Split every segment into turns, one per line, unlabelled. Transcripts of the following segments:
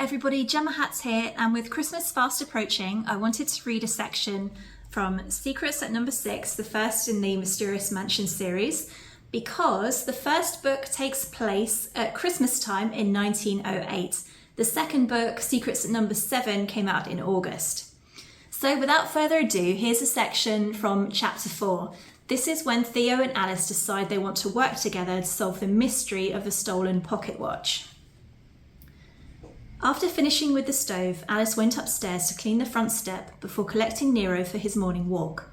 everybody, Jemma Hatt here, and with Christmas fast approaching, I wanted to read a section from Secrets at No.6, the first in the Mysterious Mansion series, because the first book takes place at Christmas time in 1908. The second book, Secrets at No.7, came out in August. So without further ado, here's a section from chapter 4. This is when Theo and Alice decide they want to work together to solve the mystery of the stolen pocket watch. After finishing with the stove, Alice went upstairs to clean the front step before collecting Nero for his morning walk.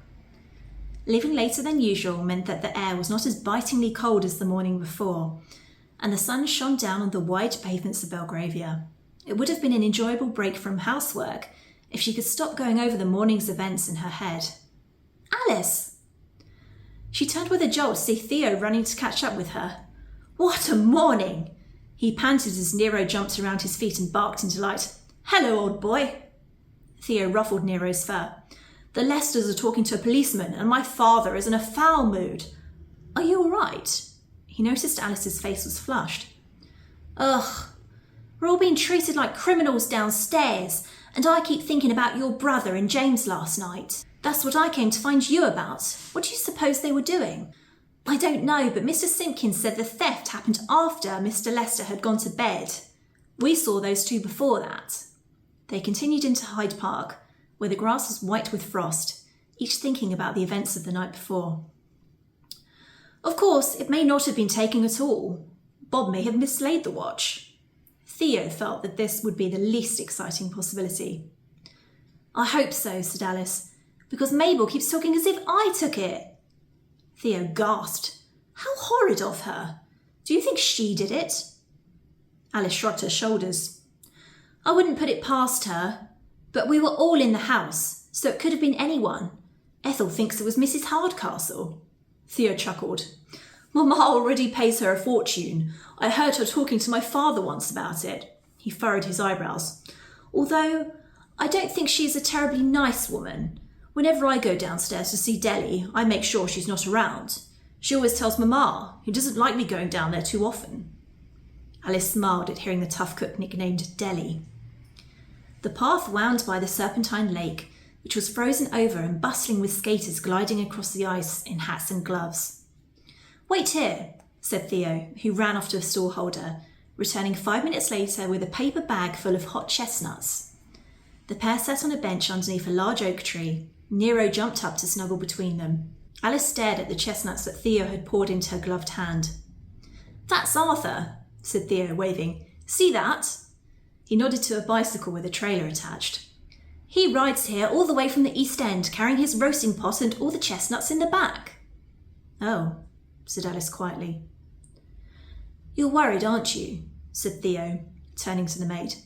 Leaving later than usual meant that the air was not as bitingly cold as the morning before, and the sun shone down on the wide pavements of Belgravia. It would have been an enjoyable break from housework if she could stop going over the morning's events in her head. Alice! She turned with a jolt to see Theo running to catch up with her. What a morning! He panted as Nero jumped around his feet and barked in delight. Hello, old boy. Theo ruffled Nero's fur. The Lesters are talking to a policeman and my father is in a foul mood. Are you all right? He noticed Alice's face was flushed. Ugh, we're all being treated like criminals downstairs, and I keep thinking about your brother and James last night. That's what I came to find you about. What do you suppose they were doing? I don't know, but Mr. Simpkins said the theft happened after Mr. Lester had gone to bed. We saw those two before that. They continued into Hyde Park, where the grass was white with frost, each thinking about the events of the night before. Of course, it may not have been taken at all. Bob may have mislaid the watch. Theo felt that this would be the least exciting possibility. I hope so, said Alice, because Mabel keeps talking as if I took it. Theo gasped. How horrid of her. Do you think she did it? Alice shrugged her shoulders. I wouldn't put it past her, but we were all in the house, so it could have been anyone. Ethel thinks it was Mrs. Hardcastle. Theo chuckled. Mamma already pays her a fortune. I heard her talking to my father once about it. He furrowed his eyebrows. Although I don't think she is a terribly nice woman. Whenever I go downstairs to see Delly, I make sure she's not around. She always tells Mamma, who doesn't like me going down there too often. Alice smiled at hearing the tough cook nicknamed Delly. The path wound by the Serpentine Lake, which was frozen over and bustling with skaters gliding across the ice in hats and gloves. Wait here, said Theo, who ran off to a stallholder, returning 5 minutes later with a paper bag full of hot chestnuts. The pair sat on a bench underneath a large oak tree. Nero jumped up to snuggle between them. Alice stared at the chestnuts that Theo had poured into her gloved hand. That's Arthur, said Theo, waving. See that? He nodded to a bicycle with a trailer attached. He rides here all the way from the East End, carrying his roasting pot and all the chestnuts in the back. Oh, said Alice quietly. You're worried, aren't you? Said Theo, turning to the maid.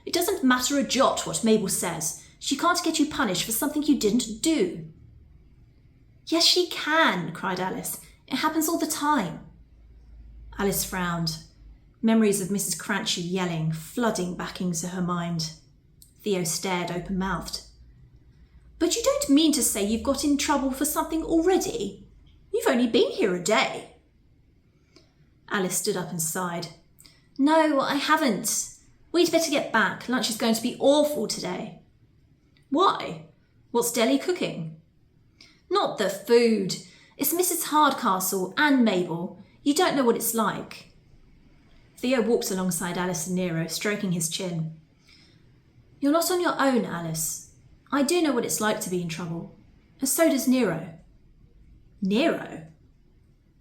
It doesn't matter a jot what Mabel says. She can't get you punished for something you didn't do. Yes, she can, cried Alice. It happens all the time. Alice frowned. Memories of Mrs. Crancher yelling, flooding back into her mind. Theo stared open-mouthed. But you don't mean to say you've got in trouble for something already? You've only been here a day. Alice stood up and sighed. No, I haven't. We'd better get back. Lunch is going to be awful today. Why? What's Delly cooking? Not the food. It's Mrs. Hardcastle and Mabel. You don't know what it's like. Theo walked alongside Alice and Nero, stroking his chin. You're not on your own, Alice. I do know what it's like to be in trouble. And so does Nero. Nero?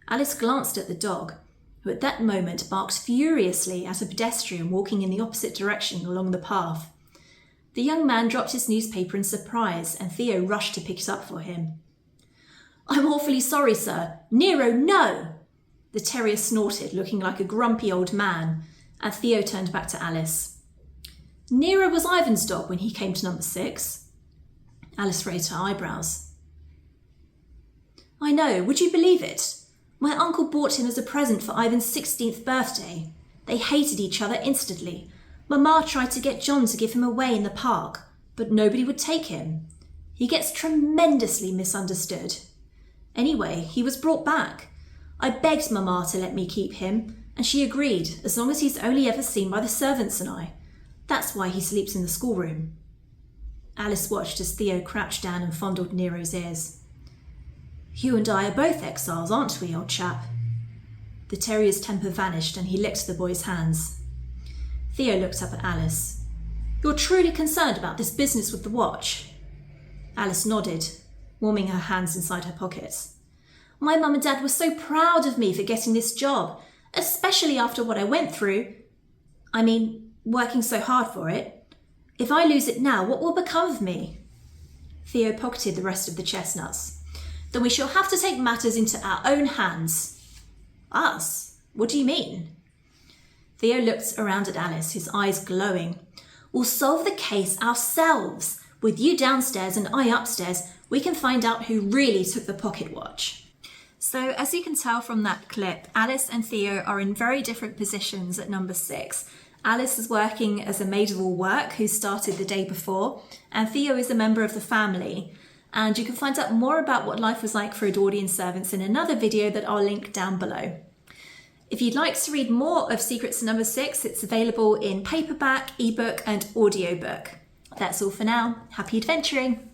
Alice glanced at the dog, who at that moment barked furiously at a pedestrian walking in the opposite direction along the path. The young man dropped his newspaper in surprise, and Theo rushed to pick it up for him. I'm awfully sorry, sir. Nero, no! The terrier snorted, looking like a grumpy old man, and Theo turned back to Alice. Nero was Ivan's dog when he came to No.6. Alice raised her eyebrows. I know, would you believe it? My uncle bought him as a present for Ivan's 16th birthday. They hated each other instantly. Mamma tried to get John to give him away in the park, but nobody would take him. He gets tremendously misunderstood. Anyway, he was brought back. I begged Mamma to let me keep him, and she agreed, as long as he's only ever seen by the servants and I. That's why he sleeps in the schoolroom. Alice watched as Theo crouched down and fondled Nero's ears. You and I are both exiles, aren't we, old chap? The terrier's temper vanished and he licked the boy's hands. Theo looked up at Alice. You're truly concerned about this business with the watch? Alice nodded, warming her hands inside her pockets. My mum and dad were so proud of me for getting this job, especially after what I went through. I mean, working so hard for it. If I lose it now, what will become of me? Theo pocketed the rest of the chestnuts. Then we shall have to take matters into our own hands. Us? What do you mean? Theo looked around at Alice, his eyes glowing. We'll solve the case ourselves. With you downstairs and I upstairs, we can find out who really took the pocket watch. So as you can tell from that clip, Alice and Theo are in very different positions at number 6. Alice is working as a maid of all work who started the day before, and Theo is a member of the family. And you can find out more about what life was like for Edwardian servants in another video that I'll link down below. If you'd like to read more of Secrets to Number 6, it's available in paperback, ebook and audiobook. That's all for now. Happy adventuring!